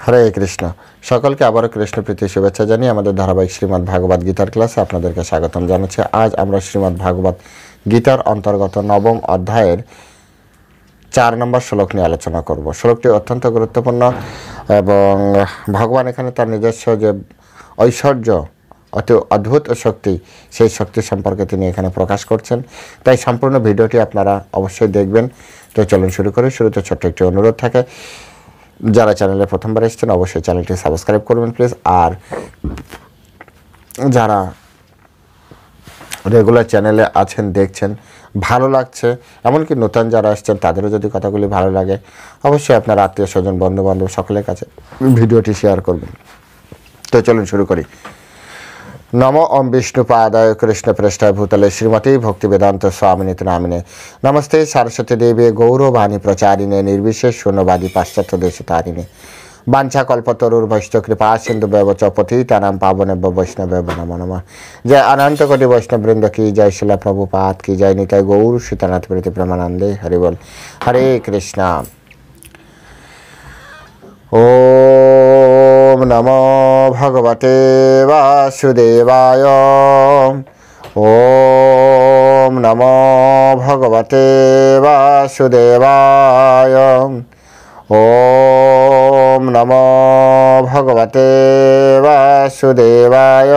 হরে কৃষ্ণ। সকলকে আবারও কৃষ্ণ প্রীতি শুভেচ্ছা জানিয়ে আমাদের ধারাবাহিক শ্রীমদ্ ভাগবত গীতার ক্লাসে আপনাদেরকে স্বাগতম জানাচ্ছি। আজ আমরা শ্রীমদ্ ভাগবত গীতার অন্তর্গত নবম অধ্যায়ের 4 নম্বর শ্লোক নিয়ে আলোচনা করব। শ্লোকটি অত্যন্ত গুরুত্বপূর্ণ এবং ভগবান এখানে তার নিজস্ব যে ঐশ্বর্য, অতি অদ্ভুত শক্তি, সেই শক্তি সম্পর্কে তিনি এখানে প্রকাশ করছেন। তাই সম্পূর্ণ ভিডিওটি আপনারা অবশ্যই দেখবেন। তো চলুন শুরু করি। শুরুতে ছোট্ট একটি অনুরোধ থাকে, যারা চ্যানেলে প্রথমবার এসেছেন অবশ্যই চ্যানেলটি সাবস্ক্রাইব করবেন প্লিজ। আর যারা রেগুলার চ্যানেলে আছেন, দেখছেন, ভালো লাগছে, এমনকি নতুন যারা আসছেন তাদেরও যদি কথাগুলি ভালো লাগে অবশ্যই আপনার আত্মীয় স্বজন, বন্ধুবান্ধব সকলের কাছে ভিডিওটি শেয়ার করবেন। তো চলুন শুরু করি। নমো ওম বিষ্ণুপাদায় কৃষ্ণ পৃষ্ঠায় ভূতলে শ্রীমতী ভক্তি বেদান্ত স্বামিনীতি নামিনে নমস্তে সারস্বতী দেবী গৌরবাণী প্রচারিণে নির্বিশেষ শূন্যবাদী পাশ্চাত্য দেশ তারিণে বাঞ্ছা কল্পতরুর বৈষ্ণব কৃপা সিন্ধু ব্যবচ পতিতানাম পাবনেভ্য বৈষ্ণবেভ্যো নমো নমঃ। জয় অনন্ত কোটি বৈষ্ণববৃন্দ কি জয়, শিলা প্রভুপাদ কি জয়, নিতাই গৌর সীতানাথ প্রীতি প্রেমানন্দে হরি বল। হরে কৃষ্ণ। ওম নমো ভগবতে বাসুদেবায়। ওম নমো ভগবতে বাসুদেবায়। ওম নমো ভগবতে বাসুদেবায়।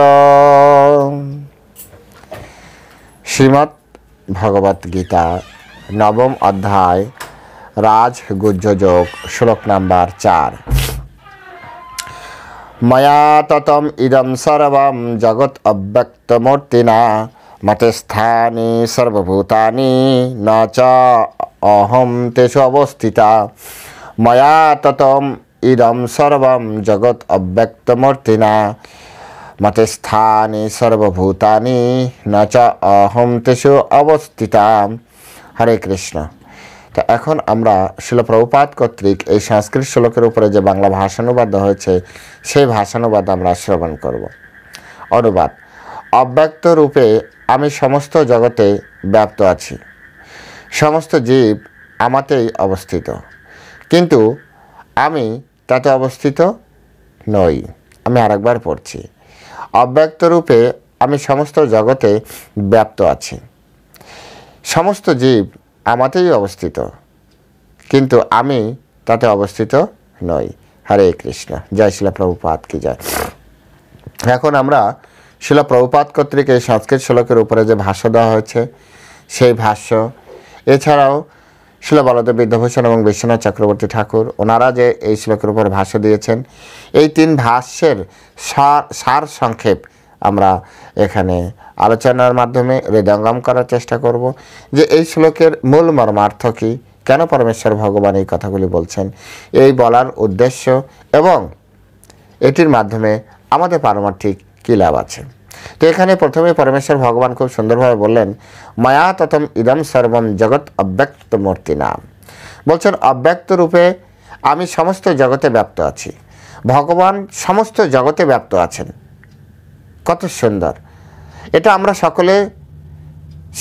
শ্রীমদ্ ভগবত গীতা নবম অধ্যায় রাজগুহ্য যোগ, শ্লোক নাম্বার 4। ময়া ততম ইদম সর্বম জগৎ অব্যক্তমূর্তিনা মতস্থানি সর্বভূতানি ন চ অহম তেষু অবস্থিতা। ময়া ততম ইদম সর্বম জগৎ অব্যক্তমূর্তিনা মতস্থানি সর্বভূতানি ন চ অহম তেষু অবস্থিতা। হরে কৃষ্ণ। তো এখন আমরা শিল প্রভুপাদ কর্তৃক এই সংস্কৃত শ্লোকের উপরে যে বাংলা ভাষানুবাদ হয়েছে সেই ভাষানুবাদ আমরা শ্রবণ করব। অনুবাদ: অব্যক্ত রূপে আমি সমস্ত জগতে ব্যাপ্ত আছি, সমস্ত জীব আমাতেই অবস্থিত, কিন্তু আমি তাতে অবস্থিত নই। আমি আরেকবার পড়ছি। অব্যক্ত রূপে আমি সমস্ত জগতে ব্যাপ্ত আছি, সমস্ত জীব আমাতেই অবস্থিত, কিন্তু আমি তাতে অবস্থিত নই। হরে কৃষ্ণ। জয় শিলা প্রভুপাদ কি জয়। এখন আমরা শিলা প্রভুপাদ কর্তৃক এই সংস্কৃত শ্লোকের উপরে যে ভাষ্য দেওয়া হয়েছে সেই ভাষ্য, এছাড়াও শিলা বলদেব বিদ্যাভূষণ এবং বিশ্বনাথ চক্রবর্তী ঠাকুর ওনারা যে এই শ্লোকের উপরে ভাষ্য দিয়েছেন, এই 3 ভাষ্যের সার সংক্ষেপ আমরা এখানে আলোচনার মাধ্যমে হৃদয়ঙ্গম করার চেষ্টা করব যে এই শ্লোকের মূল মর্মার্থ কী, কেন পরমেশ্বর ভগবান এই কথাগুলি বলছেন, এই বলার উদ্দেশ্য এবং এটির মাধ্যমে আমাদের পারমার্থিক কী লাভ আছে। তো এখানে প্রথমে পরমেশ্বর ভগবান খুব সুন্দরভাবে বললেন, মায়া ততম ইদম সর্বম জগৎ অব্যক্ত মূর্তি নাম। বলছেন অব্যক্ত রূপে আমি সমস্ত জগতে ব্যাপ্ত আছি। ভগবান সমস্ত জগতে ব্যাপ্ত আছেন। কত সুন্দর! এটা আমরা সকলে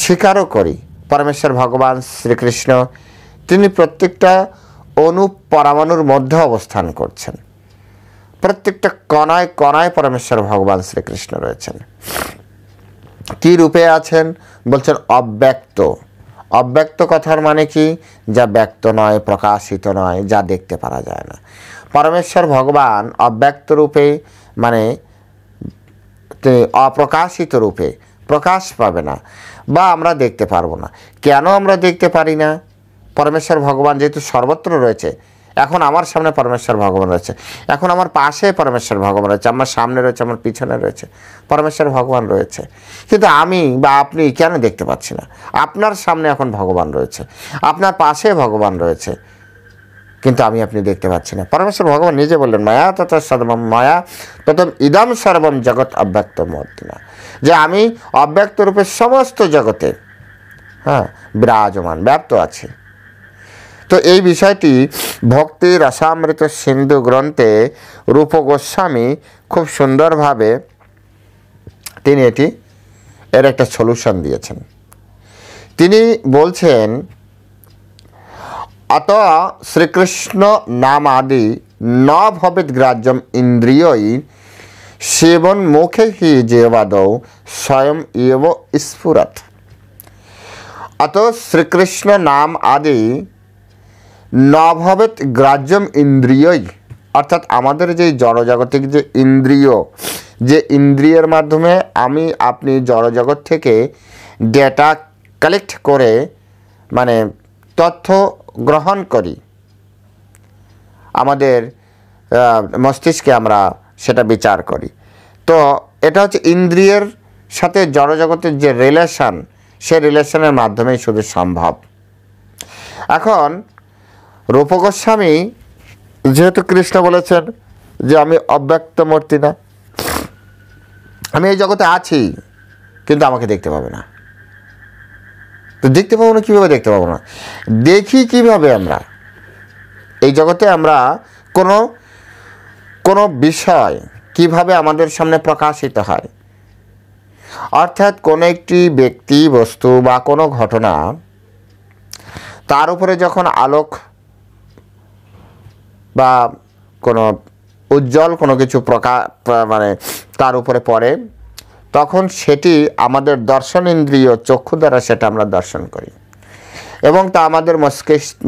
স্বীকারও করি। পরমেশ্বর ভগবান শ্রীকৃষ্ণ তিনি প্রত্যেকটা অণু পরমাণুর মধ্যে অবস্থান করছেন। প্রত্যেকটা কণায় কণায় পরমেশ্বর ভগবান শ্রীকৃষ্ণ রয়েছেন। কি রূপে আছেন? বলছেন অব্যক্ত। অব্যক্ত কথার মানে কি? যা ব্যক্ত নয়, প্রকাশিত নয়, যা দেখতে পারা যায় না। পরমেশ্বর ভগবান অব্যক্ত রূপে মানে তিনি অপ্রকাশিত রূপে প্রকাশ পাবে না বা আমরা দেখতে পারবো না। কেন আমরা দেখতে পারি না? পরমেশ্বর ভগবান যেহেতু সর্বত্র রয়েছে, এখন আমার সামনে পরমেশ্বর ভগবান রয়েছে, এখন আমার পাশে পরমেশ্বর ভগবান রয়েছে, আমার সামনে রয়েছে, আমার পিছনে রয়েছে, পরমেশ্বর ভগবান রয়েছে, কিন্তু আমি বা আপনি কেন দেখতে পাচ্ছি না? আপনার সামনে এখন ভগবান রয়েছে, আপনার পাশে ভগবান রয়েছে, কিন্তু আমি আপনি দেখতে পাচ্ছি না। পরমেশ্বর ভগবান নিজে বললেন, মায়া তত সর্বম মায়া ততম ইদম সর্বম জগৎ অব্যক্ত মূর্তিনা, যে আমি অব্যক্ত রূপে সমস্ত জগতে বিরাজমান ব্যাপ্ত আছে। তো এই বিষয়টি ভক্তি রসামৃত সিন্ধু গ্রন্থে রূপ গোস্বামী খুব সুন্দরভাবে তিনি এর একটা সলিউশন দিয়েছেন। তিনি বলছেন, अतः श्रीकृष्ण नाम आदि ন ভবেৎ গ্রাহ্যম ইন্দ্রিয়ই সেবন মুখে হি যেবাদৌ স্বয়ং এব স্ফুরত। অত শ্রীকৃষ্ণ নাম আদি ন ভবেৎ গ্রাহ্যম ইন্দ্রিয়ই, অর্থাৎ আমাদের যে জড়জাগতিক যে ইন্দ্রিয়, যে ইন্দ্রিয়ের মাধ্যমে আমি আপনি জড়জগৎ থেকে ডেটা কালেক্ট করে মানে তথ্য গ্রহণ করি, আমাদের মস্তিষ্কে আমরা সেটা বিচার করি, তো এটা হচ্ছে ইন্দ্রিয়ের সাথে জড়জগতের যে রিলেশন, সে রিলেশনের মাধ্যমেই শুধু সম্ভব। এখন রূপ গোস্বামী যেহেতু কৃষ্ণ বলেছেন যে আমি অব্যক্ত মূর্তি না, আমি এই জগতে আছি কিন্তু আমাকে দেখতে পাবে না, তো দেখতে পাবো না কীভাবে? দেখতে পাবো না, দেখি কিভাবে? আমরা এই জগতে আমরা কোনো কোনো বিষয় কিভাবে আমাদের সামনে প্রকাশিত হয়, অর্থাৎ কোনো একটি ব্যক্তি, বস্তু বা কোনো ঘটনা, তার উপরে যখন আলোক বা কোনো উজ্জ্বল কোনো কিছু মানে তার উপরে পড়ে, তখন সেটি আমাদের দর্শন ইন্দ্রিয় চক্ষু দ্বারা সেটা আমরা দর্শন করি এবং তা আমাদের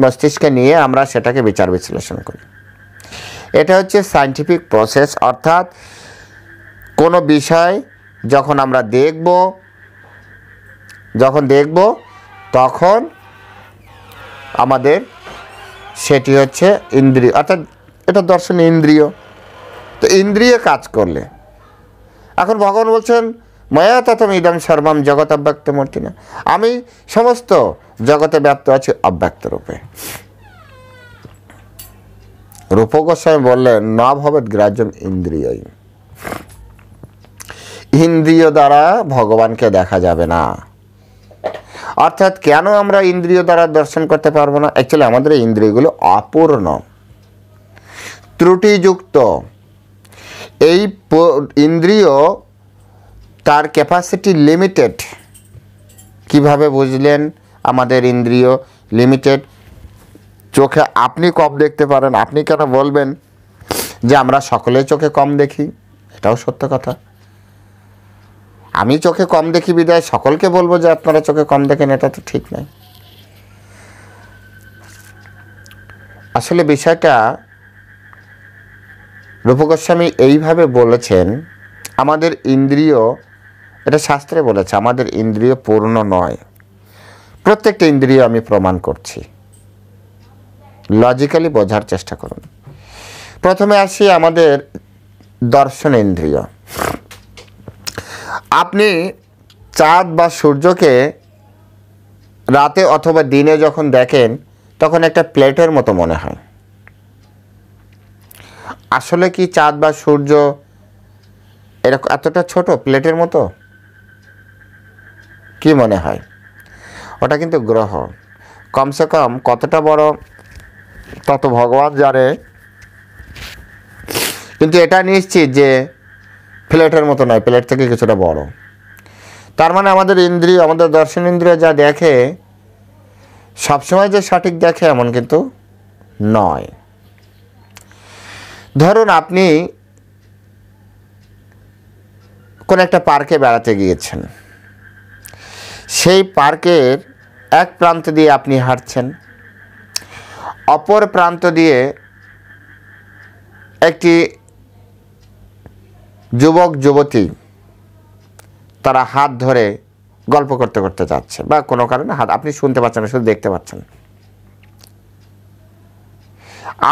মস্তিষ্কে নিয়ে আমরা সেটাকে বিচার বিশ্লেষণ করি। এটা হচ্ছে সায়েন্টিফিক প্রসেস। অর্থাৎ কোনো বিষয় যখন আমরা দেখব তখন আমাদের সেটি হচ্ছে ইন্দ্রিয়, অর্থাৎ এটা দর্শন ইন্দ্রিয়। তো ইন্দ্রিয় কাজ করলে, এখন ভগবান বলছেন ময়া ততম ইদম সর্বম জগৎ অব্যক্ত মূর্তি না, আমি সমস্ত জগতে ব্যপ্ত আছি অব্যক্ত রূপে। রূপ গোস্বামী বললেন ন ভবেৎ গ্রাহ্যম ইন্দ্রিয়ই, ইন্দ্রিয় দ্বারা ভগবানকে দেখা যাবে না। অর্থাৎ কেন আমরা ইন্দ্রিয় দ্বারা দর্শন করতে পারবো না? অ্যাকচুয়ালি আমাদের ইন্দ্রিয়গুলো অপূর্ণ, ত্রুটিযুক্ত। এই ইন্দ্রিয় তার ক্যাপাসিটি লিমিটেড। কিভাবে বুঝলেন আমাদের ইন্দ্রিয় লিমিটেড? চোখে আপনি কম দেখতে পারেন, আপনি কেন বলবেন যে আমরা সকলে চোখে কম দেখি? এটাও সত্য কথা। আমি চোখে কম দেখি বিদায় সকলকে বলবো যে আপনারা চোখে কম দেখেন, এটা তো ঠিক নয়। আসলে বিষয়টা রূপ গোস্বামী এইভাবে বলেছেন, আমাদের ইন্দ্রিয়, এটা শাস্ত্রে বলেছে, আমাদের ইন্দ্রিয় পূর্ণ নয়। প্রত্যেকটা ইন্দ্রিয় আমি প্রমাণ করছি, লজিক্যালি বোঝার চেষ্টা করুন। প্রথমে আসি আমাদের দর্শন ইন্দ্রিয়। আপনি চাঁদ বা সূর্যকে রাতে অথবা দিনে যখন দেখেন তখন একটা প্লেটের মতো মনে হয়। আসলে কি চাঁদ বা সূর্য এরকম এতটা ছোট প্লেটের মতো? কি মনে হয়? ওটা কিন্তু গ্রহ। কমসে কম কতটা বড় তত ভগবান জানে, কিন্তু এটা নিশ্চিত যে প্লেটের মতো নয়, প্লেট থেকে কিছুটা বড়। তার মানে আমাদের ইন্দ্রিয়, আমাদের দর্শন ইন্দ্রিয় যা দেখে সবসময় যে সঠিক দেখে এমন কিন্তু নয়। ধরুন আপনি কোন একটা পার্কে বেড়াতে গিয়েছেন, সেই পার্কের এক প্রান্ত দিয়ে আপনি হাঁটছেন, অপর প্রান্ত দিয়ে একটি যুবক যুবতী তারা হাত ধরে গল্প করতে করতে যাচ্ছে, বা কোনো কারণে হাত, আপনি শুনতে পাচ্ছেন না, শুধু দেখতে পাচ্ছেন।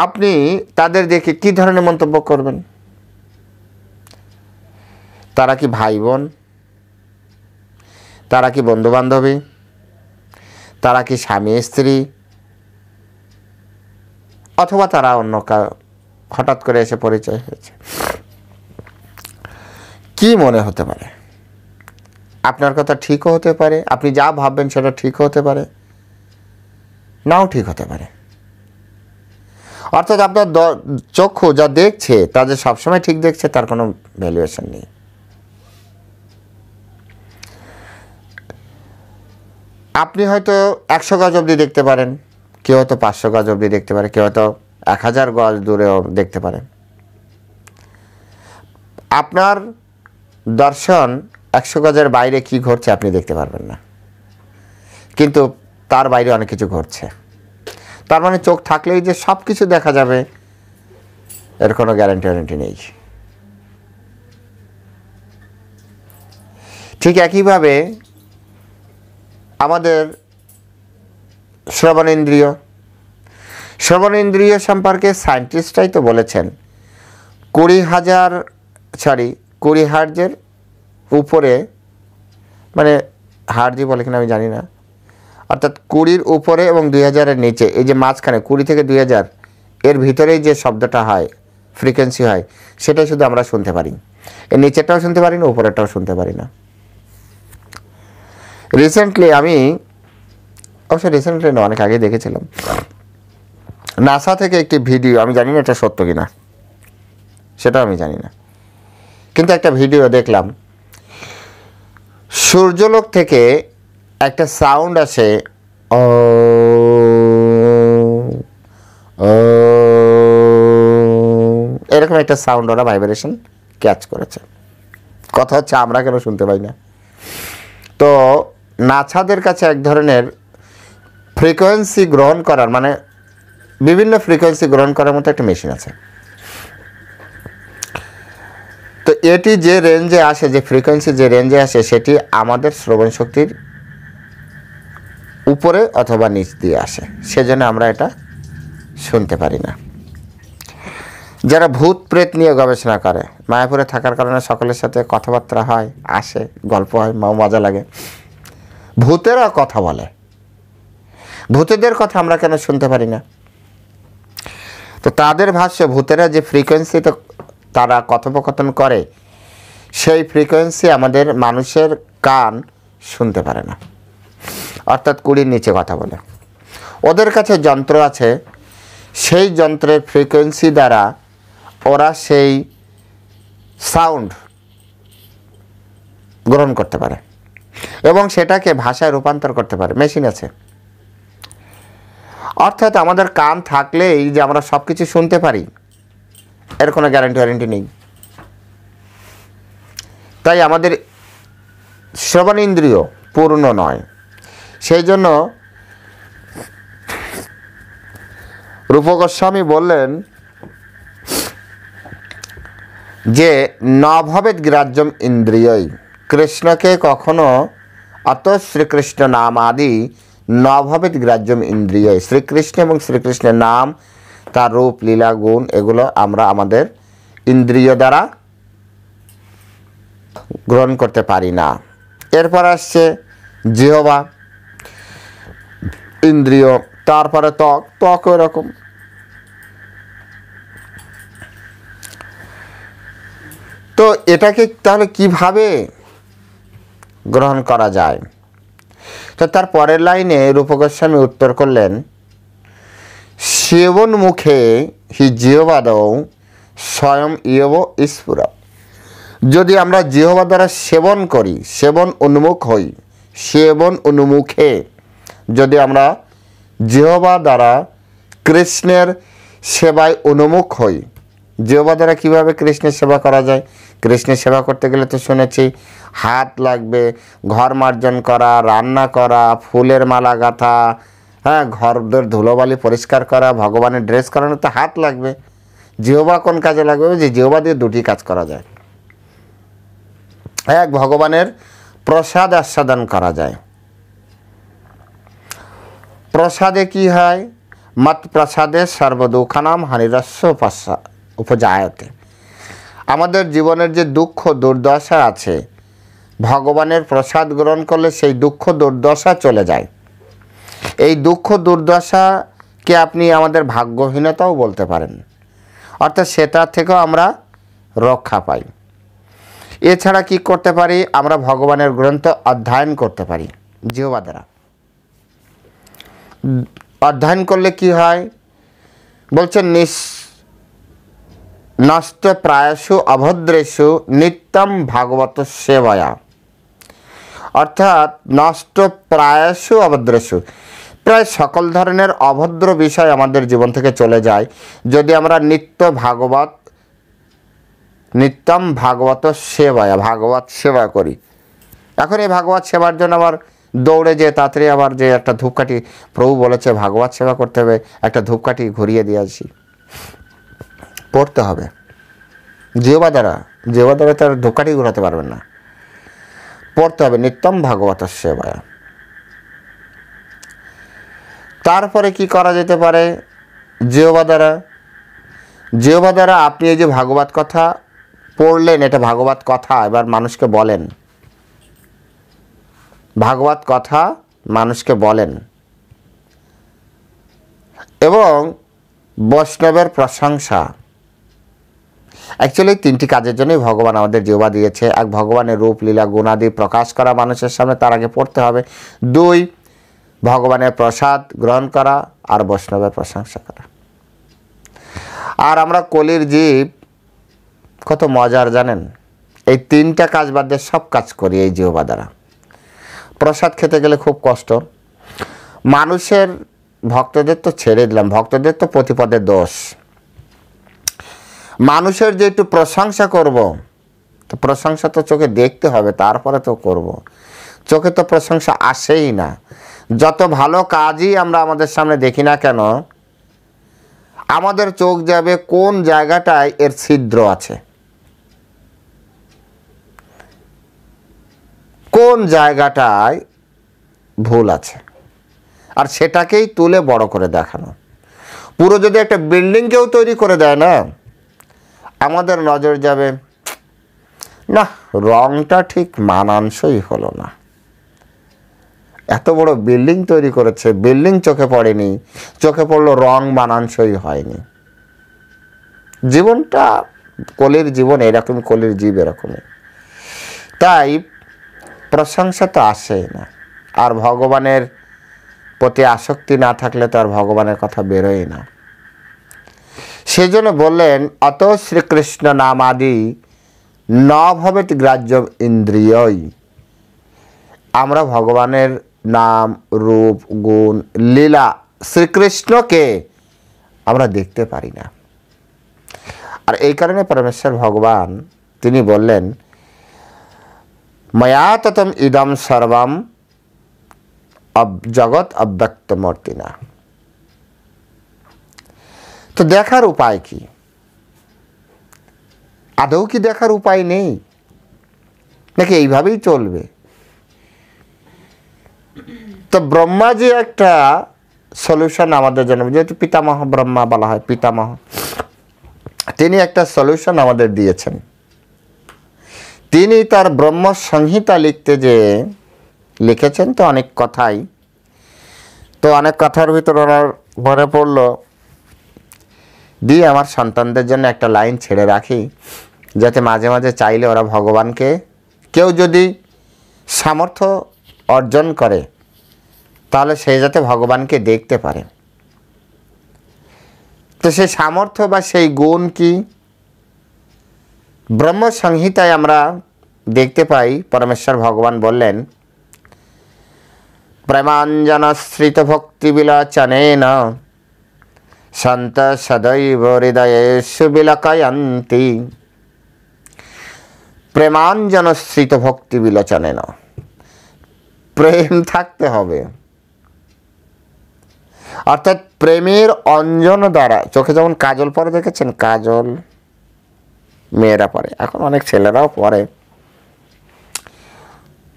আপনি তাদের দেখে কি ধরনের মন্তব্য করবেন? তারা কি ভাই বোন? তারা কি বন্ধু বান্ধবী? তারা কি স্বামী স্ত্রী? অথবা তারা অন্য হঠাৎ করে এসে পরিচয় হয়েছে? কি মনে হতে পারে? আপনার কথা ঠিকও হতে পারে, আপনি যা ভাববেন সেটা ঠিক হতে পারে, নাও ঠিক হতে পারে। অর্থাৎ আপনার চক্ষু যা দেখছে তা যে সবসময় ঠিক দেখছে তার কোনো ভ্যালুয়েশন নেই। আপনি হয়তো 100 গজ অবধি দেখতে পারেন, কেউ হয়তো 500 গজ অবধি দেখতে পারে, কেউ হয়তো 1000 গজ দূরেও দেখতে পারেন। আপনার দর্শন 100 গজের বাইরে কি ঘটছে আপনি দেখতে পারবেন না, কিন্তু তার বাইরে অনেক কিছু ঘটছে। তার মানে চোখ থাকলেই যে সব কিছু দেখা যাবে এর কোনো গ্যারান্টি নেই। ঠিক একইভাবে আমাদের শ্রবণেন্দ্রিয় সম্পর্কে সায়েন্টিস্টরাই তো বলেছেন 20 হার্জের উপরে, মানে হার্জি বলে কিনা আমি জানি না, অর্থাৎ 20 উপরে এবং 2000-এর নিচে, এই যে মাঝখানে 20 থেকে 2000 এর ভিতরেই যে শব্দটা হয়, ফ্রিকোয়েন্সি হয়, সেটাই শুধু আমরা শুনতে পারি। এর নিচেরটাও শুনতে পারি না, উপরেরটাও শুনতে পারি না। রিসেন্টলি না, অনেক আগে দেখেছিলাম নাসা থেকে একটি ভিডিও, আমি জানি না এটা সত্য কিনা, সেটাও আমি জানি না, কিন্তু একটা ভিডিও দেখলাম সূর্যলোক থেকে একটা সাউন্ড আসে, এরকম একটা সাউন্ড ওরা ভাইব্রেশন ক্যাচ করেছে। কথা হচ্ছে আমরা কেন শুনতে পাই না? তো নাসাদের কাছে এক ধরনের ফ্রিকোয়েন্সি গ্রহণ করার, মানে বিভিন্ন ফ্রিকোয়েন্সি গ্রহণ করার মতো একটা মেশিন আছে। তো এটি যে রেঞ্জে আসে, যে ফ্রিকোয়েন্সি যে রেঞ্জে আসে, সেটি আমাদের শ্রবণ শক্তির উপরে অথবা নিচ দিয়ে আসে, সেজন্য আমরা এটা শুনতে পারি না। যারা ভূত প্রেত নিয়ে গবেষণা করে, মায়াপুরে থাকার কারণে সকলের সাথে কথাবার্তা হয়, আসে, গল্প হয়, মজা লাগে। ভূতেরা কথা বলে, ভূতেদের কথা আমরা কেন শুনতে পারি না? তো তাদের ভাষ্য, ভূতেরা যে ফ্রিকোয়েন্সিতে তারা কথোপকথন করে, সেই ফ্রিকোয়েন্সি আমাদের মানুষের কান শুনতে পারে না, অর্থাৎ 20-র নিচে কথা বলে। ওদের কাছে যন্ত্র আছে, সেই যন্ত্রের ফ্রিকোয়েন্সি দ্বারা ওরা সেই সাউন্ড গ্রহণ করতে পারে এবং সেটাকে ভাষায় রূপান্তর করতে পারে, মেশিন আছে। অর্থাৎ আমাদের কান থাকলেই যে আমরা সব কিছু শুনতে পারি এর কোনো গ্যারান্টি নেই। তাই আমাদের শ্রবণেন্দ্রিয় পূর্ণ নয়। সেই জন্য রূপ গোস্বামী বললেন যে নভবেদ গ্রাহ্যম ইন্দ্রিয়ই, কৃষ্ণকে কখনো অত শ্রীকৃষ্ণ নাম আদি নভবেদ গ্রাহ্যম ইন্দ্রিয়ই, শ্রীকৃষ্ণ এবং শ্রীকৃষ্ণের নাম, তার রূপ, লীলা, গুণ, এগুলো আমরা আমাদের ইন্দ্রিয় দ্বারা গ্রহণ করতে পারি না। এরপর আসছে জিহ্বা ইন্দ্রিয়, তারপরে ত্বক এরকম। তো এটাকে তাহলে কিভাবে গ্রহণ করা যায়? তো তার পরের লাইনে রূপ গোস্বামী উত্তর করলেন, সেবন মুখে হি জিহ্বাদৌ স্বয়ং ইয়ব স্ফুরা। যদি আমরা জিহ্বা দ্বারা সেবন করি, সেবন উন্মুখে যদি আমরা জিহ্বা দ্বারা কৃষ্ণের সেবায় উন্মুখ হই। জিহ্বা দ্বারা কীভাবে কৃষ্ণের সেবা করা যায়? কৃষ্ণের সেবা করতে গেলে তো শুনেছি হাত লাগবে, ঘর মার্জন করা, রান্না করা, ফুলের মালা গাঁথা, হ্যাঁ, ঘরদের ধুলোবালি পরিষ্কার করা, ভগবানের ড্রেস করানো, তো হাত লাগবে। জিহ্বা কোন কাজে লাগবে? যে জিহ্বা দিয়ে দুটি কাজ করা যায়। এক, ভগবানের প্রসাদ আস্বাদন করা যায়। প্রসাদে কি হয়? মত প্রসাদে সর্বদুঃখানাম হানিরস্য উপজায়তে। আমাদের জীবনের যে দুঃখ দুর্দশা আছে, ভগবানের প্রসাদ গ্রহণ করলে সেই দুঃখ দুর্দশা চলে যায়। এই দুঃখ দুর্দশাকে আপনি আমাদের ভাগ্যহীনতাও বলতে পারেন, অর্থাৎ সেটা থেকেও আমরা রক্ষা পাই। এছাড়া কি করতে পারি? আমরা ভগবানের গ্রন্থ অধ্যয়ন করতে পারি জিহ্বা দ্বারা। অধ্যয়ন করলে কি হয়? বলছেন নষ্ট প্রায়শু অভদ্রেষু নিত্যম ভাগবত সেবায়া। অর্থাৎ নষ্ট প্রায়শু অভদ্রেষু, প্রায় সকল ধরনের অভদ্র বিষয় আমাদের জীবন থেকে চলে যায় যদি আমরা নিত্যম ভাগবত সেবা করি। এখন এই ভাগবত সেবার জন্য আবার দৌড়ে যে তাড়াতাড়ি আবার যে একটা ধূপকাঠি, প্রভু বলেছে ভাগবত সেবা করতে হবে, একটা ধূপকাঠি ঘুরিয়ে দিয়ে আসি, পড়তে হবে। জিহ্বা দ্বারা তার ধূপকাঠি ঘুরাতে পারবেন না, পড়তে হবে নিত্যম ভাগবত সেবায়। তারপরে কি করা যেতে পারে? জিহ্বা দ্বারা আপনি এই যে ভাগবত কথা পড়লেন, এটা ভাগবত কথা, এবার মানুষকে বলেন, ভাগবত কথা মানুষকে বলেন। এবং বৈষ্ণবের প্রশংসা। অ্যাকচুয়ালি তিনটি কাজের জন্যই ভগবান আমাদের জিহ্বা দিয়েছে। এক, ভগবানের রূপ লীলা গুণাদি প্রকাশ করা মানুষের সামনে, তার আগে পড়তে হবে। দুই, ভগবানের প্রসাদ গ্রহণ করা, আর বৈষ্ণবের প্রশংসা করা। আর আমরা কলির জীব, কত মজার জানেন, এই তিনটা কাজ বাদ দিয়ে সব কাজ করি এই জিহ্বা দ্বারা। প্রসাদ খেতে গেলে খুব কষ্ট। মানুষের, ভক্তদের তো ছেড়ে দিলাম, ভক্তদের তো প্রতিপদে দোষ। মানুষের যে একটু প্রশংসা করব, তো প্রশংসা তো চোখে দেখতে হবে, তারপরে তো করব। চোখে তো প্রশংসা আসেই না। যত ভালো কাজই আমরা আমাদের সামনে দেখি না কেন, আমাদের চোখ যাবে কোন জায়গাটায় এর ছিদ্র আছে, কোন জায়গাটায় ভুল আছে, আর সেটাকেই তুলে বড় করে দেখানো। পুরো যদি একটা বিল্ডিংকেও তৈরি করে দেয় না, আমাদের নজর যাবে না, রংটা ঠিক মানানসই হলো না। এত বড় বিল্ডিং তৈরি করেছে, বিল্ডিং চোখে পড়েনি, চোখে পড়লো রং মানানসই হয়নি। জীবনটা, কলির জীবন এরকম, কলির জীব এরকমই। তাই প্রশংসা তো আসেই না। আর ভগবানের প্রতি আসক্তি না থাকলে তো আর ভগবানের কথা বেরোয় না। সেজন্য বললেন, অত শ্রীকৃষ্ণ নামাদি ন ভবেত গ্রাহ্য ইন্দ্রিয়ই। আমরা ভগবানের নাম, রূপ, গুণ, লীলা, শ্রীকৃষ্ণকে আমরা দেখতে পারি না। আর এই কারণে পরমেশ্বর ভগবান তিনি বললেন, ময়া ততম ইদম সর্বম জগৎ অব্যক্ত মূর্তিনা। তো দেখার উপায় কি? আদৌ কি দেখার উপায় নেই, নাকি এইভাবেই চলবে? তো ব্রহ্মাজি একটা সলিউশন আমাদের জন্য, যেহেতু পিতামহ ব্রহ্মা বলা হয়, পিতামহ, তিনি একটা সলিউশন আমাদের দিয়েছেন। তিনি তার ব্রহ্ম সংহিতা লিখতে যে লিখেছেন, তো অনেক কথাই, তো অনেক কথার ভিতর ওনার মনে পড়লো, দিয়ে আমার সন্তানদের জন্য একটা লাইন ছেড়ে রাখি, যাতে মাঝে মাঝে চাইলে ওরা ভগবানকে, কেউ যদি সামর্থ্য অর্জন করে তাহলে সে যাতে ভগবানকে দেখতে পারে। তো সেই সামর্থ্য বা সেই গুণ কি? ব্রহ্ম সংহিতায় আমরা দেখতে পাই, পরমেশ্বর ভগবান বললেন, প্রেমাঞ্জনশ্রিত ভক্তি বিলোচনেন সন্ত সদৈব হৃদয়েষু বিলকয়ন্তি। প্রেমাঞ্জনশ্রিত ভক্তি বিলোচনেন, প্রেম থাকতে হবে। অর্থাৎ প্রেমের অঞ্জন দ্বারা, চোখে যেমন কাজল পরে দেখেছেন, কাজল মেয়েরা পরে, এখন অনেক ছেলেরাও পরে,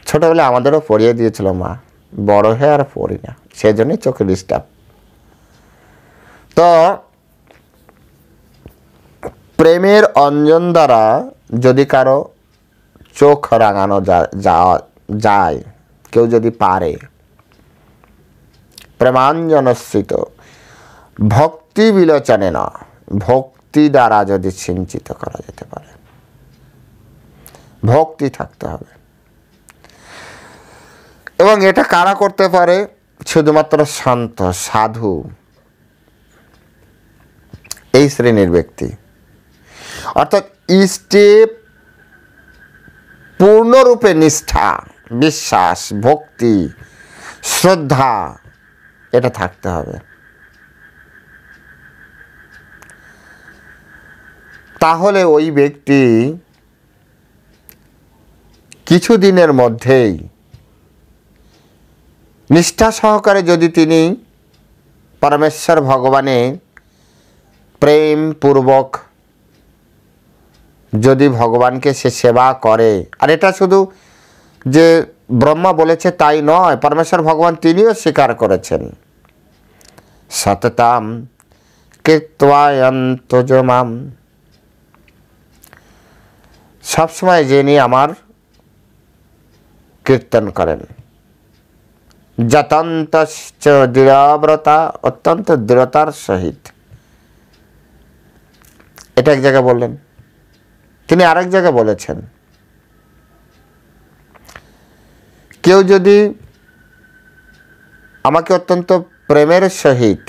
ছোটবেলায় আমাদেরও পরিয়ে দিয়েছিল মা, বড় হয়ে আর পড়ি না, সেজন্যই চোখে ডিস্টার্ব। তো প্রেমের অঞ্জন দ্বারা যদি কারো চোখ রাঙানো যায়, কেউ যদি পারে, প্রেমাঞ্জনশ্রিত ভক্তি বিলোচনে না, ভক্তি দ্বারা যদি সিঞ্চিত করা যেতে পারে, ভক্তি থাকতে হবে। এবং এটা কারা করতে পারে? শুধুমাত্র সন্ত, সাধু, এই শ্রেণীর ব্যক্তি। অর্থাৎ ইষ্টে পূর্ণরূপে নিষ্ঠা, বিশ্বাস, ভক্তি, শ্রদ্ধা, এটা থাকতে হবে। তাহলে ওই ব্যক্তি কিছুদিনের মধ্যেই নিষ্ঠা সহকারে যদি তিনি পরমেশ্বর ভগবানের প্রেমপূর্বক যদি ভগবানকে সে সেবা করে, আর এটা শুধু যে ব্রহ্মা বলেছে তাই নয়, পরমেশ্বর ভগবান তিনিও স্বীকার করেছেন, সততাম কীর্তয়ন্তজমাম, সবসময় যিনি আমার কীর্তন করেন, যতন্তশ্চ দৃঢ়ব্রতা, অত্যন্ত দৃঢ়তার সহিত। এটা এক জায়গায় বললেন। তিনি আরেক জায়গায় বলেছেন, কেউ যদি আমাকে অত্যন্ত প্রেমের সহিত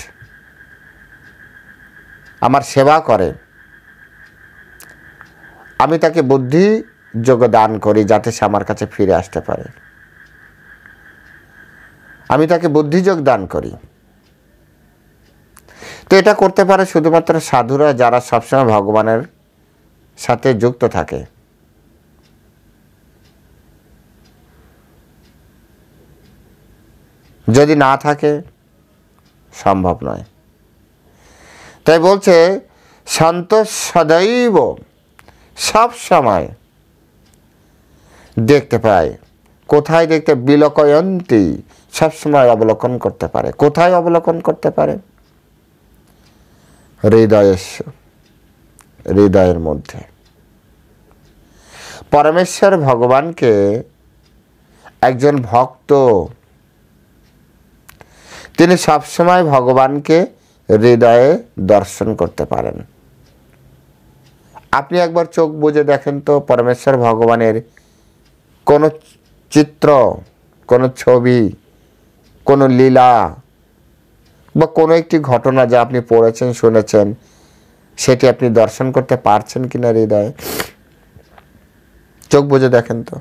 আমার সেবা করে, আমি তাকে বুদ্ধি যোগ দান করি যাতে সে আমার কাছে ফিরে আসতে পারে। আমি তাকে বুদ্ধিযোগ দান করি। তো এটা করতে পারে শুধুমাত্র সাধুরা, যারা সবসময় ভগবানের সাথে যুক্ত থাকে। যদি না থাকে সম্ভব নয়। তাই বলছে সন্তোষ সদৈব, সব সময় দেখতে পায়। কোথায় দেখতে? বিলোকয়ন্তী, সবসময় অবলোকন করতে পারে। কোথায় অবলোকন করতে পারে? হৃদয়ের মধ্যে। পরমেশ্বর ভগবানকে একজন ভক্ত তিনি সবসময় ভগবানকে হৃদয়ে দর্শন করতে পারেন। আপনি একবার চোখ বুজে দেখেন তো, পরমেশ্বর ভগবানের কোনো চিত্র, কোনো ছবি, কোনো লীলা বা কোনো একটি ঘটনা যা আপনি পড়েছেন, শুনেছেন, সেটি আপনি দর্শন করতে পারছেন কিনা হৃদয়ে? চোখ বুজে দেখেন তো।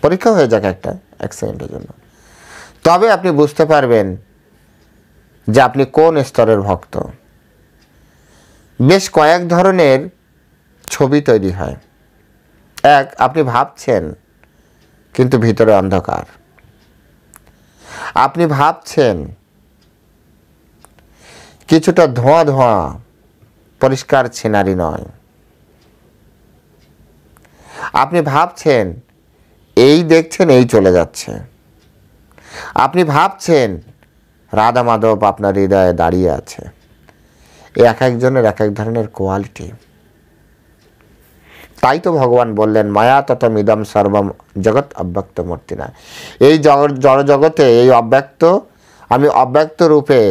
পরীক্ষা হয়ে যাক এক সেকেন্ডের জন্য, তবে আপনি বুঝতে পারবেন যে আপনি কোন স্তরের ভক্ত। বেশ কয়েক ধরনের ছবি তৈরি হয়। এক, আপনি ভাবছেন কিন্তু ভিতরে অন্ধকার। আপনি ভাবছেন কিছুটা ধোঁয়া ধোঁয়া, পরিষ্কার সিনারি নয়। আপনি ভাবছেন এই দেখছেন, এই চলে যাচ্ছে। আপনি ভাবছেন রাধা মাধব আপনার হৃদয়ে দাঁড়িয়ে আছে। এক একজনের এক এক ধরনের কোয়ালিটি। তাই তো ভগবান বললেন, মায়া ততম ইদম সর্বম জগৎ অব্যক্ত মূর্তিনা। এই জড় জগতে, এই অব্যক্ত, আমি অব্যক্ত রূপে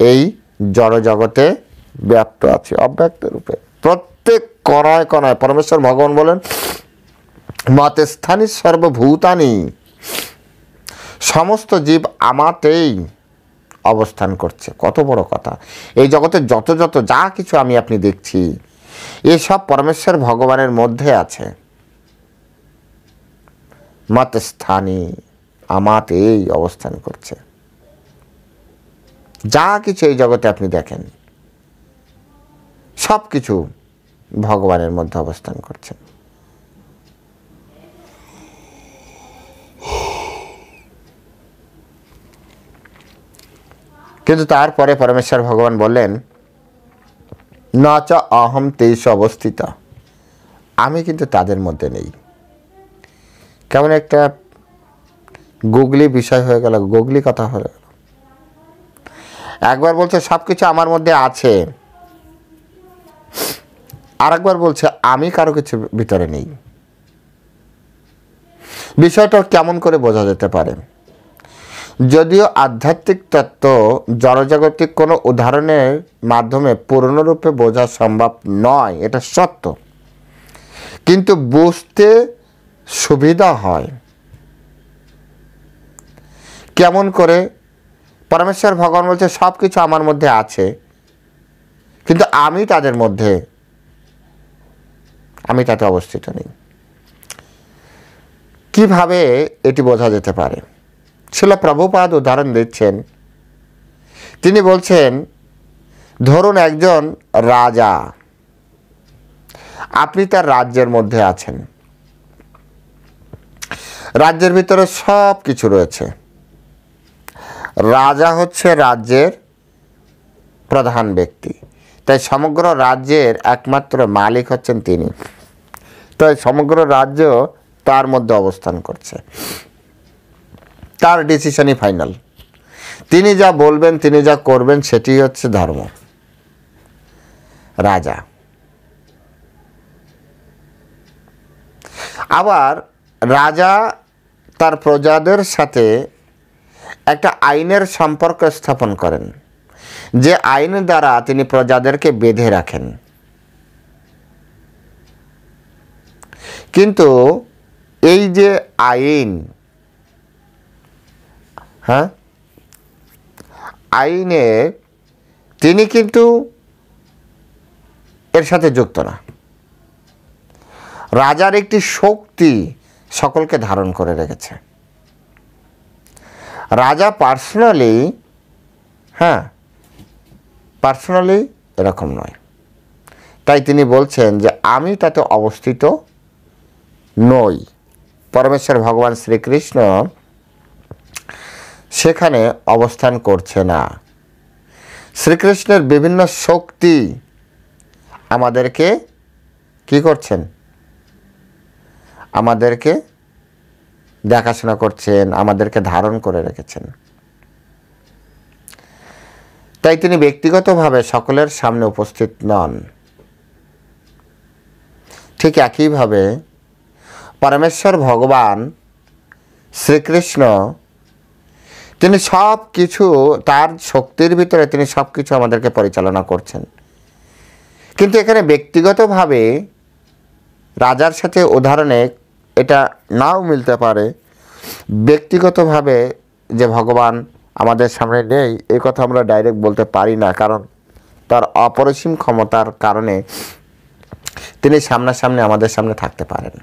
এই জড় জগতে ব্যাপ্ত আছি। অব্যক্ত রূপে প্রত্যেক কণায় কণায় পরমেশ্বর ভগবান বলেন, মতে স্থানী সর্বভূতানি, সমস্ত জীব আমাতেই অবস্থান করছে। কত বড় কথা! এই জগতে যত যত যা কিছু আমি আপনি দেখছি, এসব পরমেশ্বর ভগবানের মধ্যে আছে। মত স্থানী, আমাতেই অবস্থান করছে। যা কিছু এই জগতে আপনি দেখেন, সব কিছু ভগবানের মধ্যে অবস্থান করছে। কিন্তু তারপরে পরমেশ্বর ভগবান বললেন, না চ অহম তেষু অবস্থিত, আমি কিন্তু তাদের মধ্যে নেই। কেমন একটা গুগলি বিষয় হয়ে গেল, গুগলি কথা হয়ে গেল। একবার বলছে সব কিছু আমার মধ্যে আছে, আর একবার বলছে আমি কারো কিছু ভিতরে নেই। বিষয়টা কেমন করে বোঝা যেতে পারে? যদিও আধ্যাত্মিক তত্ত্ব জড়জাগতিক কোনো উদাহরণের মাধ্যমে পূর্ণরূপে বোঝা সম্ভব নয়, এটা সত্য, কিন্তু বুঝতে সুবিধা হয়। কেমন করে? পরমেশ্বর ভগবান বলছে সব কিছু আমার মধ্যে আছে, কিন্তু আমি তাদের মধ্যে, আমি তাতে অবস্থিত নেই। কিভাবে এটি বোঝা যেতে পারে? শিল প্রভুপাদ উদাহরণ দিচ্ছেন। তিনি বলছেন, ধরুন একজন রাজা, আপনি তার রাজ্যের মধ্যে আছেন, রাজ্যের ভিতরে সব কিছু রয়েছে, রাজা হচ্ছে রাজ্যের প্রধান ব্যক্তি, তাই সমগ্র রাজ্যের একমাত্র মালিক হচ্ছেন তিনি, তাই সমগ্র রাজ্য তার মধ্যে অবস্থান করছে, তার ডিসিশনই ফাইনাল, তিনি যা বলবেন, তিনি যা করবেন, সেটি হচ্ছে ধর্ম। রাজা আবার রাজা তার প্রজাদের সাথে একটা আইনের সম্পর্ক স্থাপন করেন, যে আইন দ্বারা তিনি প্রজাদেরকে বেঁধে রাখেন। কিন্তু এই যে আইন, আইনে তিনি কিন্তু এর সাথে যুক্ত না। রাজার একটি শক্তি সকলকে ধারণ করে রেখেছে। রাজা পার্সোনালি এরকম নয়, তাই তিনি বলছেন যে আমি তাতে অবস্থিত নই। পরমেশ্বর ভগবান শ্রীকৃষ্ণ সেখানে অবস্থান করছে না। শ্রীকৃষ্ণের বিভিন্ন শক্তি আমাদেরকে কি করছেন? আমাদেরকে দেখাশোনা করছেন, আমাদেরকে ধারণ করে রেখেছেন। তাই তিনি ব্যক্তিগতভাবে সকলের সামনে উপস্থিত নন। ঠিক একইভাবে পরমেশ্বর ভগবান শ্রীকৃষ্ণ তিনি সব কিছু, তার শক্তির ভিতরে তিনি সব কিছু আমাদেরকে পরিচালনা করছেন। কিন্তু এখানে ব্যক্তিগতভাবে রাজার সাথে উদাহরণে এটা নাও মিলতে পারে। ব্যক্তিগতভাবে যে ভগবান আমাদের সামনে নেই, এই কথা আমরা ডাইরেক্ট বলতে পারি না, কারণ তার অপরিসীম ক্ষমতার কারণে তিনি সামনাসামনি আমাদের সামনে থাকতে পারেন,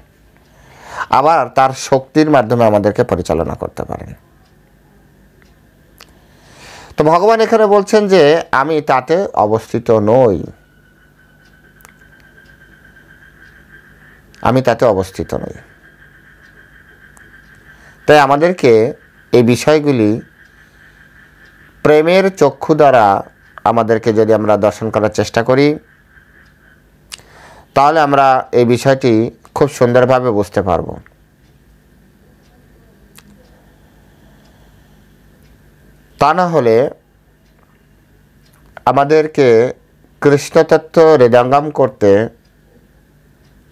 আবার তার শক্তির মাধ্যমে আমাদেরকে পরিচালনা করতে পারেন। তো ভগবান এখানে বলছেন যে আমি তাতে অবস্থিত নই, আমি তাতে অবস্থিত নই। তাই আমাদেরকে এই বিষয়গুলি প্রেমের চক্ষু দ্বারা আমাদেরকে যদি আমরা দর্শন করার চেষ্টা করি, তাহলে আমরা এই বিষয়টি খুব সুন্দরভাবে বুঝতে পারব। তা না হলে আমাদেরকে কৃষ্ণতত্ত্ব হৃদয়ঙ্গম করতে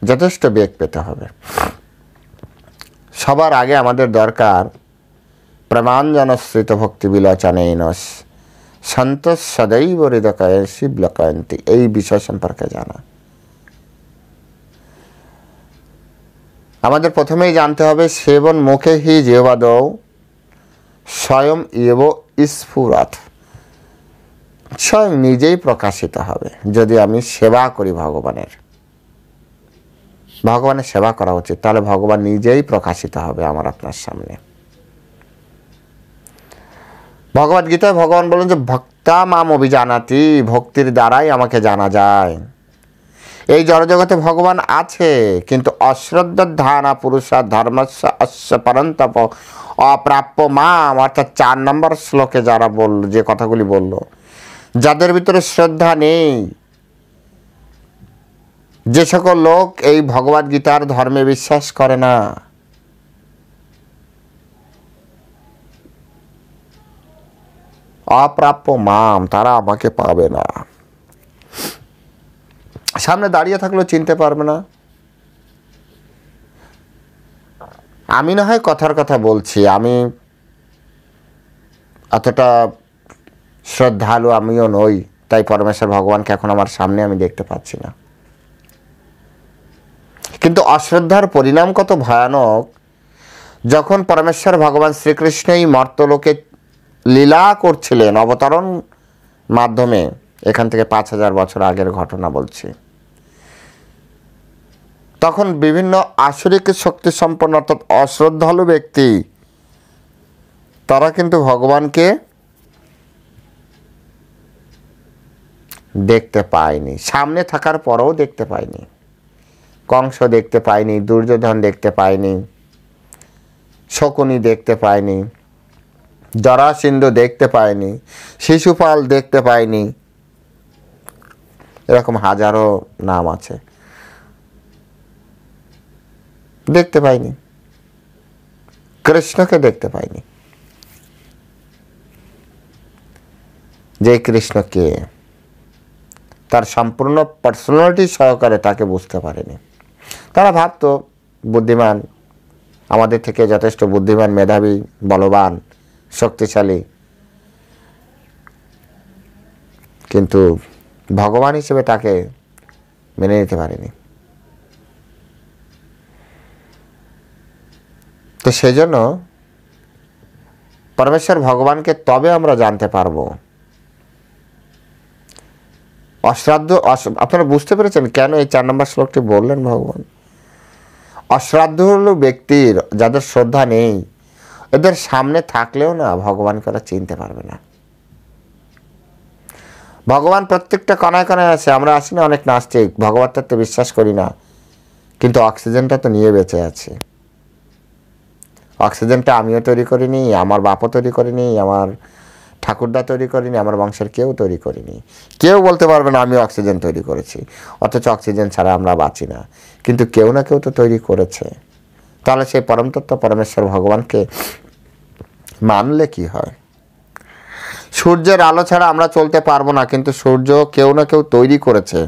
যথেষ্ট বেগ পেতে হবে। সবার আগে আমাদের দরকার প্রেমাঞ্জনশ্রিত ভক্তি বিলোচনেন সন্তোষ সদৈব হৃদয়ে শিবলকয়ন্তী, এই বিষয় সম্পর্কে জানা। আমাদের প্রথমেই জানতে হবে সেবন মুখে হি জিহ্বাদৌ স্বয়ং এব স্ফুরত, স্বয়ং নিজেই প্রকাশিত হবে। যদি আমি সেবা করি ভগবানের সেবা করা উচিত, তাহলে ভগবান নিজেই প্রকাশিত হবে আমার আপনার সামনে। ভগবদ গীতায় ভগবান বলেন যে ভক্তা মাম অভিজানাতি, ভক্তির দ্বারাই আমাকে জানা যায়। এই জড়জগতে ভগবান আছে, কিন্তু অশ্রদ্ধা ধানা পুরুষা ধর্মস্য অশ্য পরন্তপ অপ্রাপ্য মাম, অর্থাৎ 4 নম্বর শ্লোকে যারা যে কথাগুলি বলল, যাদের ভিতরে শ্রদ্ধা নেই, যে সকল লোক এই ভগবদ গীতার ধর্মে বিশ্বাস করে না, অপ্রাপ্য মাম, তারা আমাকে পাবে না। সামনে দাঁড়িয়ে থাকলেও চিনতে পারবে না। আমি না হয় কথার কথা বলছি, আমি অতটা শ্রদ্ধালু আমিও নই, তাই পরমেশ্বর ভগবানকে এখন আমার সামনে আমি দেখতে পাচ্ছি না। কিন্তু অশ্রদ্ধার পরিণাম কত ভয়ানক, যখন পরমেশ্বর ভগবান শ্রীকৃষ্ণ এই মর্তলোকে লীলা করছিলেন অবতরণ মাধ্যমে, এখান থেকে 5000 বছর আগের ঘটনা বলছি, তখন বিভিন্ন আসরিক শক্তি সম্পন্ন অর্থাৎ অশ্রদ্ধালু ব্যক্তি তারা কিন্তু ভগবানকে দেখতে পায়নি, সামনে থাকার পরেও দেখতে পায়নি। কংস দেখতে পায়নি, দুর্যোধন দেখতে পায়নি, শকুনি দেখতে পায়নি, জরাসন্ধ দেখতে পায়নি, শিশুপাল দেখতে পায়নি, এরকম হাজারো নাম আছে, দেখতে পায়নি। কৃষ্ণকে দেখতে পায়নি। যে কৃষ্ণকে তার সম্পূর্ণ পার্সোনালিটি সহকারে তাকে বুঝতে পারেনি। তারা ভাবতো বুদ্ধিমান, আমাদের থেকে যথেষ্ট বুদ্ধিমান, মেধাবী, বলবান, শক্তিশালী, কিন্তু ভগবান হিসেবে তাকে মেনে নিতে পারেনি। তো সেজন্য পরমেশ্বর ভগবানকে তবে আমরা জানতে পারবো। অশ্রাদ্ধ, আপনারা বুঝতে পেরেছেন কেন এই 4 নম্বর শ্লোকটি বললেন ভগবান? অশ্রাদ্ধ হল ব্যক্তির যাদের শ্রদ্ধা নেই, এদের সামনে থাকলেও না ভগবানকে ওরা চিনতে পারবে না। ভগবান প্রত্যেকটা কণায় কণায় আছে। আমরা আসি না অনেক নাস্তিক, ভগবান তত্ত্বে বিশ্বাস করি না, কিন্তু অক্সিজেনটা তো নিয়ে বেঁচে আছে। অক্সিজেনটা আমিও তৈরি করিনি, আমার বাপও তৈরি করিনি, আমার ঠাকুরদা তৈরি করিনি, আমার বংশের কেউ তৈরি করিনি। কেউ বলতে পারবে না আমি অক্সিজেন তৈরি করেছি, অথচ অক্সিজেন ছাড়া আমরা বাঁচি না। কিন্তু কেউ না কেউ তো তৈরি করেছে। তাহলে সেই পরমতত্ত্ব পরমেশ্বর ভগবানকে মানলে কি হয়? সূর্যের আলো ছাড়া আমরা চলতে পারবো না, কিন্তু সূর্য কেউ না কেউ তৈরি করেছে।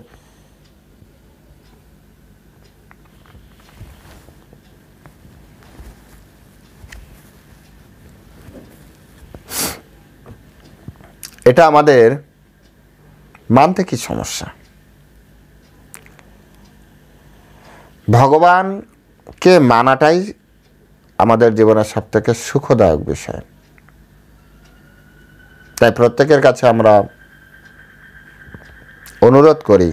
এটা আমাদের মানতে কি সমস্যা? ভগবানকে মানাটাই আমাদের জীবনের সবথেকে সুখদায়ক বিষয়। তাই প্রত্যেকের কাছে আমরা অনুরোধ করি,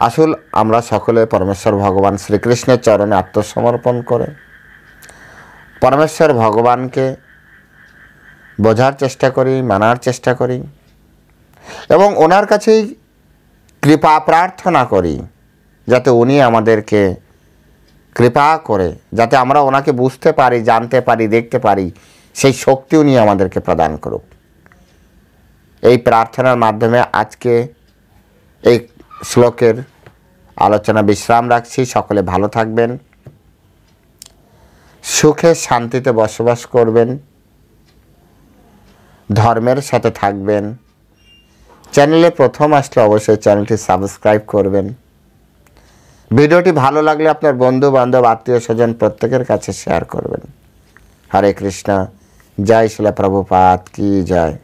আসল আমরা সকলে পরমেশ্বর ভগবান শ্রীকৃষ্ণের চরণে আত্মসমর্পণ করে পরমেশ্বর ভগবানকে বোঝার চেষ্টা করি, মানার চেষ্টা করি, এবং ওনার কাছেই কৃপা প্রার্থনা করি, যাতে উনি আমাদেরকে কৃপা করে, যাতে আমরা ওনাকে বুঝতে পারি, জানতে পারি, দেখতে পারি, সেই শক্তি উনি আমাদেরকে প্রদান করুক। এই প্রার্থনার মাধ্যমে আজকে এই শ্লোকের আলোচনা বিশ্রাম রাখছি। সকলে ভালো থাকবেন, সুখে শান্তিতে বসবাস করবেন, ধর্মের সাথে থাকবেন। চ্যানেলে প্রথম আসলে অবশ্যই চ্যানেলটি সাবস্ক্রাইব করবেন। ভিডিওটি ভালো লাগলে আপনার বন্ধু বান্ধব, আত্মীয় স্বজন প্রত্যেকের কাছে শেয়ার করবেন। হরে কৃষ্ণ। জয় শিলা প্রভুপাদ কি জয়।